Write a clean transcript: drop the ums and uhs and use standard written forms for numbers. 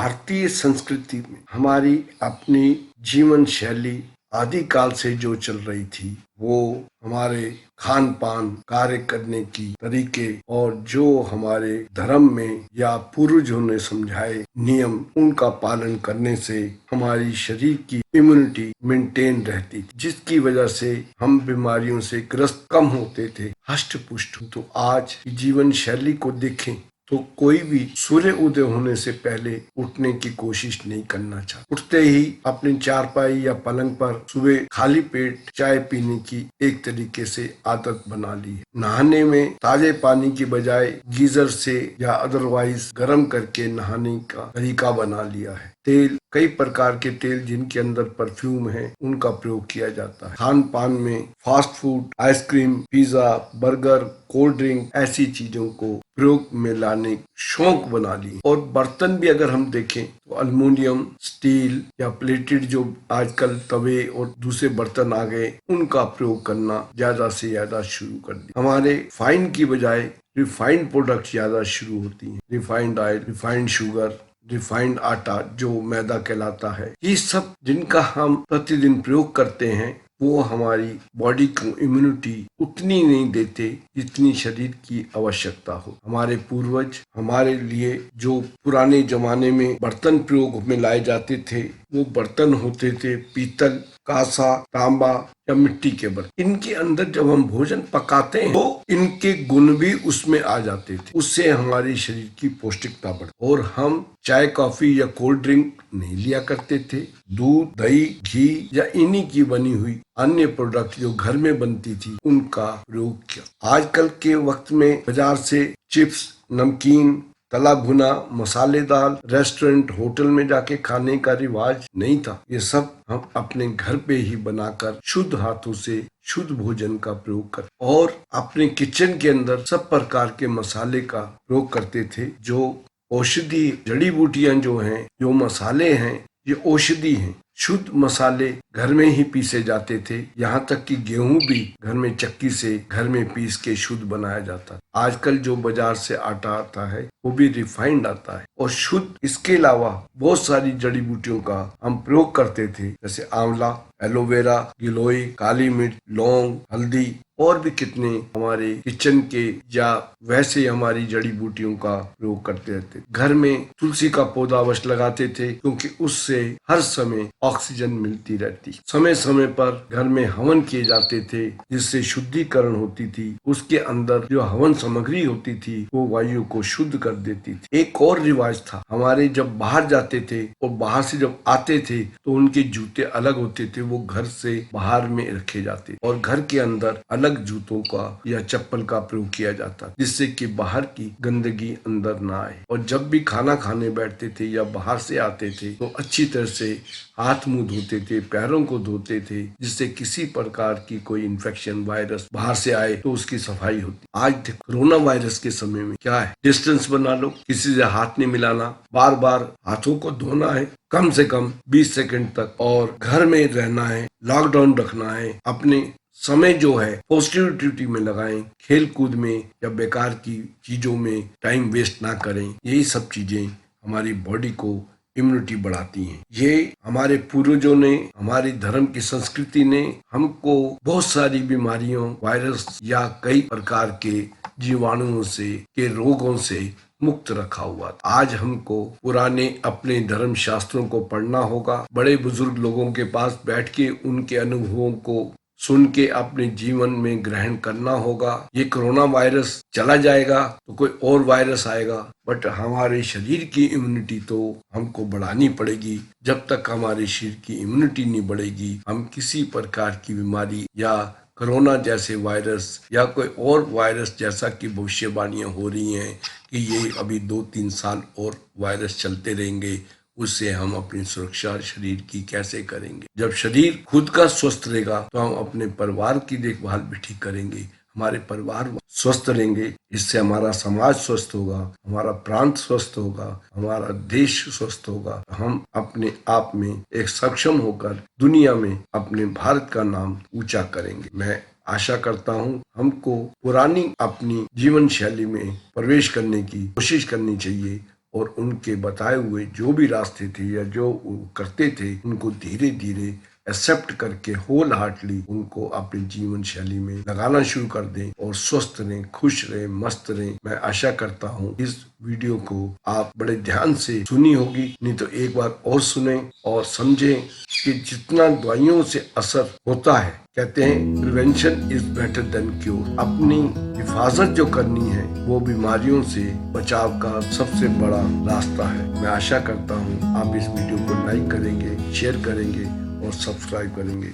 भारतीय संस्कृति में हमारी अपनी जीवन शैली आदिकाल से जो चल रही थी वो हमारे खान पान, कार्य करने की तरीके और जो हमारे धर्म में या पूर्वजों ने समझाए नियम, उनका पालन करने से हमारी शरीर की इम्यूनिटी मेंटेन रहती थी, जिसकी वजह से हम बीमारियों से ग्रस्त कम होते थे, हष्ट पुष्ट। तो आज की जीवन शैली को देखें तो कोई भी सूर्य उदय होने से पहले उठने की कोशिश नहीं करना चाहता। उठते ही अपनी चारपाई या पलंग पर सुबह खाली पेट चाय पीने की एक तरीके से आदत बना ली है। नहाने में ताजे पानी की बजाय गीजर से या अदरवाइज गर्म करके नहाने का तरीका बना लिया है। तेल, कई प्रकार के तेल जिनके अंदर परफ्यूम है, उनका प्रयोग किया जाता है। खान पान में fast food, ice cream, pizza, burger, cold drink, ऐसी चीजों को प्रयोग में लाने शौक बना ली। और बर्तन भी अगर हम देखें तो अल्युमिनियम, स्टील या प्लेटेड जो आजकल तवे और दूसरे बर्तन आ गए, उनका प्रयोग करना ज्यादा से ज्यादा शुरू कर दिया। हमारे फाइन की बजाय रिफाइंड प्रोडक्ट ज्यादा शुरू होती हैं। Refined oil, refined sugar, refined आटा जो मैदा कहलाता है, ये सब जिनका हम प्रतिदिन प्रयोग करते हैं वो हमारी बॉडी को इम्यूनिटी उतनी नहीं देते जितनी शरीर की आवश्यकता हो। हमारे पूर्वज हमारे लिए जो पुराने जमाने में बर्तन प्रयोग में लाए जाते थे, वो बर्तन होते थे पीतल, कांसा, तांबा या मिट्टी के बर्तन। इनके अंदर जब हम भोजन पकाते हैं तो इनके गुण भी उसमें आ जाते थे, उससे हमारे शरीर की पौष्टिकता बढ़ती। और हम चाय, कॉफी या कोल्ड ड्रिंक नहीं लिया करते थे। दूध, दही, घी या इन्हीं की बनी हुई अन्य प्रोडक्ट जो घर में बनती थी, उनका प्रयोग किया। आजकल के वक्त में बाजार से चिप्स, नमकीन, तला भुना, मसालेदार रेस्टोरेंट, होटल में जाके खाने का रिवाज नहीं था। ये सब हम अपने घर पे ही बनाकर शुद्ध हाथों से शुद्ध भोजन का प्रयोग कर और अपने किचन के अंदर सब प्रकार के मसाले का प्रयोग करते थे। जो औषधि जड़ी बूटियां जो हैं, जो मसाले हैं, ये औषधि हैं। शुद्ध मसाले घर में ही पीसे जाते थे। यहाँ तक कि गेहूं भी घर में चक्की से घर में पीस के शुद्ध बनाया जाता। आजकल जो बाजार से आटा आता है वो भी रिफाइंड आता है और शुद्ध। इसके अलावा बहुत सारी जड़ी बूटियों का हम प्रयोग करते थे, जैसे आंवला, एलोवेरा, गिलोय, काली मिर्च, लौंग, हल्दी और भी कितने हमारे किचन के या वैसे हमारी जड़ी बूटियों का प्रयोग करते रहते। घर में तुलसी का पौधा अवश्य लगाते थे क्योंकि उससे हर समय ऑक्सीजन मिलती रहती। समय समय पर घर में हवन किए जाते थे जिससे शुद्धिकरण होती थी। उसके अंदर जो हवन सामग्री होती थी वो वायु को शुद्ध कर देती थी। एक और रिवाज था, हमारे जब बाहर जाते थे और बाहर से जब आते थे तो उनके जूते अलग होते थे, वो घर से बाहर में रखे जाते और घर के अंदर अलग जूतों का या चप्पल का प्रयोग किया जाता, जिससे कि बाहर की गंदगी अंदर ना आए। और जब भी खाना खाने बैठते थे या बाहर से आते थे तो अच्छी तरह से हाथ मुंह धोते थे, पैरों को धोते थे, जिससे किसी प्रकार की कोई इन्फेक्शन, वायरस बाहर से आए तो उसकी सफाई होती। आज कोरोना वायरस के समय में क्या है, डिस्टेंस बना लो, किसी से हाथ नहीं मिलाना, बार बार हाथों को धोना है कम से कम 20 सेकंड तक, और घर में रहना है, लॉकडाउन रखना है। अपने समय जो है पॉजिटिविटी में लगाएं, खेल कूद में या बेकार की चीजों में टाइम वेस्ट ना करें। यही सब चीजें हमारी बॉडी को इम्यूनिटी बढ़ाती हैं। ये हमारे पूर्वजों ने, हमारी धर्म की संस्कृति ने हमको बहुत सारी बीमारियों, वायरस या कई प्रकार के जीवाणुओं से, के रोगों से मुक्त रखा हुआ। आज हमको पुराने अपने धर्म शास्त्रों को पढ़ना होगा, बड़े बुजुर्ग लोगों के पास बैठ के उनके अनुभवों को सुन के अपने जीवन में ग्रहण करना होगा। ये कोरोना वायरस चला जाएगा तो कोई और वायरस आएगा, बट हमारे शरीर की इम्यूनिटी तो हमको बढ़ानी पड़ेगी। जब तक हमारे शरीर की इम्यूनिटी नहीं बढ़ेगी, हम किसी प्रकार की बीमारी या कोरोना जैसे वायरस या कोई और वायरस, जैसा कि भविष्यवाणियां हो रही हैं कि ये अभी 2-3 साल और वायरस चलते रहेंगे, उससे हम अपनी सुरक्षा शरीर की कैसे करेंगे। जब शरीर खुद का स्वस्थ रहेगा तो हम अपने परिवार की देखभाल भी ठीक करेंगे। हमारे परिवार स्वस्थ रहेंगे, इससे हमारा समाज स्वस्थ होगा, हमारा प्रांत स्वस्थ होगा, हमारा देश स्वस्थ होगा। हम अपने आप में एक सक्षम होकर दुनिया में अपने भारत का नाम ऊंचा करेंगे। मैं आशा करता हूँ हमको पुरानी अपनी जीवन शैली में प्रवेश करने की कोशिश करनी चाहिए और उनके बताए हुए जो भी रास्ते थे या जो वो करते थे उनको धीरे धीरे एक्सेप्ट करके होल हार्टली उनको अपनी जीवन शैली में लगाना शुरू कर दें और स्वस्थ रहें, खुश रहें, मस्त रहें। मैं आशा करता हूँ इस वीडियो को आप बड़े ध्यान से सुनी होगी, नहीं तो एक बार और सुने और समझें कि जितना दवाइयों से असर होता है, कहते हैं prevention is better than cure. अपनी हिफाजत जो करनी है वो बीमारियों से बचाव का सबसे बड़ा रास्ता है। मैं आशा करता हूँ आप इस वीडियो को लाइक करेंगे, शेयर करेंगे और सब्सक्राइब करेंगे।